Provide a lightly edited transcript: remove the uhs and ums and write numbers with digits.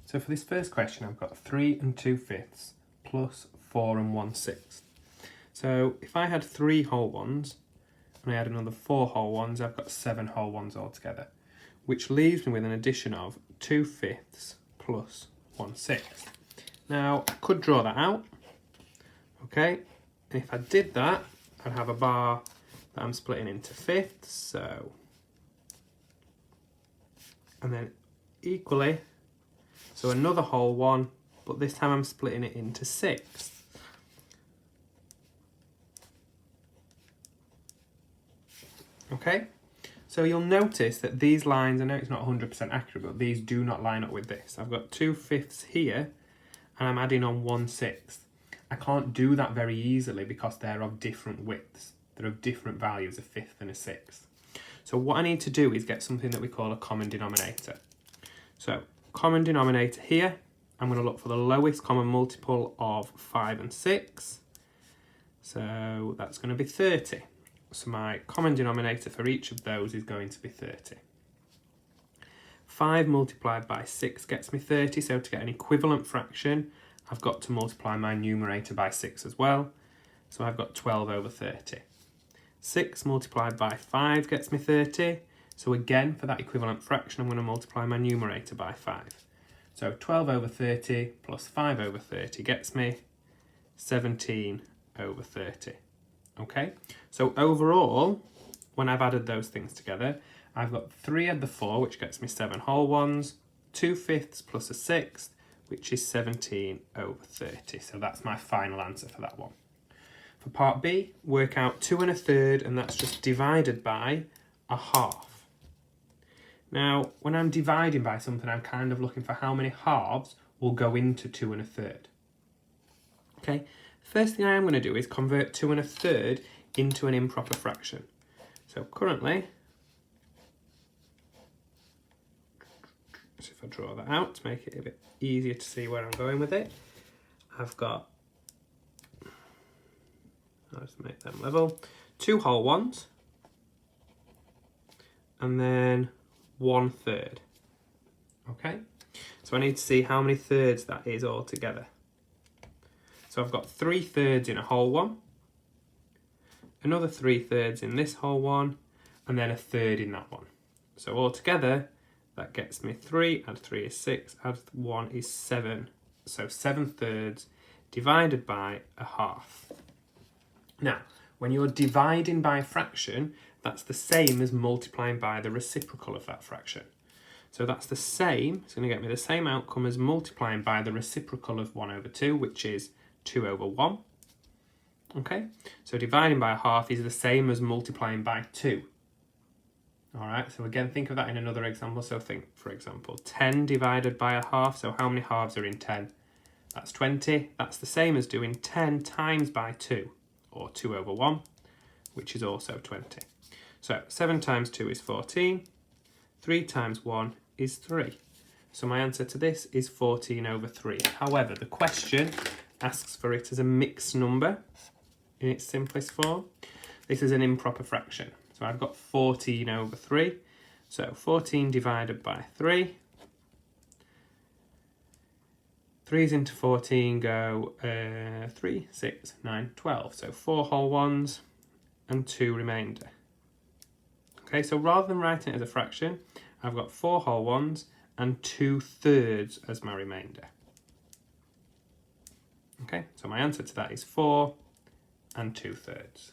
So for this first question, I've got 3 2/5 plus 4 1/6. So if I had 3 whole ones and I had another 4 whole ones, I've got 7 whole ones altogether, which leaves me with an addition of 2/5 plus 1/6. Now, I could draw that out, okay? And if I did that, I'd have a bar that I'm splitting into fifths, so... And then equally, so another whole one, but this time I'm splitting it into sixths. Okay, so you'll notice that these lines, I know it's not 100% accurate, but these do not line up with this. I've got 2/5 here, and I'm adding on 1/6. I can't do that very easily because they're of different widths. They're of different values, a fifth and a sixth. So what I need to do is get something that we call a common denominator. So common denominator here, I'm going to look for the lowest common multiple of 5 and 6. So that's going to be 30. So my common denominator for each of those is going to be 30. 5 multiplied by 6 gets me 30, so to get an equivalent fraction, I've got to multiply my numerator by 6 as well. So I've got 12 over 30. 6 multiplied by 5 gets me 30. So again, for that equivalent fraction, I'm going to multiply my numerator by 5. So 12 over 30 plus 5 over 30 gets me 17 over 30. Okay, so overall, when I've added those things together, I've got 3 add the 4, which gets me 7 whole ones, 2/5 plus a sixth, which is 17 over 30. So that's my final answer for that one. For part B, work out 2 1/3, and that's just divided by a half. Now, when I'm dividing by something, I'm kind of looking for how many halves will go into 2 1/3. Okay, first thing I am going to do is convert 2 1/3 into an improper fraction. So currently, so if I draw that out to make it a bit easier to see where I'm going with it, I've got, I'll just make them level, 2 whole ones, and then 1/3. Okay, so I need to see how many thirds that is altogether. So I've got 3/3 in a whole one, another 3/3 in this whole one, and then a third in that one. So altogether, that gets me 3, add 3 is 6, add 1 is 7. So 7/3 divided by a half. Now, when you're dividing by a fraction, that's the same as multiplying by the reciprocal of that fraction. So that's the same, it's going to get me the same outcome as multiplying by the reciprocal of 1 over 2, which is 2 over 1. Okay, so dividing by a half is the same as multiplying by 2. Alright, so again, think of that in another example. So think, for example, 10 divided by a half. So how many halves are in 10? That's 20. That's the same as doing 10 times by 2, or 2 over 1, which is also 20. So 7 times 2 is 14. 3 times 1 is 3. So my answer to this is 14 over 3. However, the question asks for it as a mixed number in its simplest form. This is an improper fraction. So I've got 14 over 3. So 14 divided by 3. 3's into 14 go 3, 6, 9, 12. So 4 whole ones and 2 remainder. Okay, so rather than writing it as a fraction, I've got 4 whole ones and 2/3 as my remainder. Okay, so my answer to that is 4 and 2/3.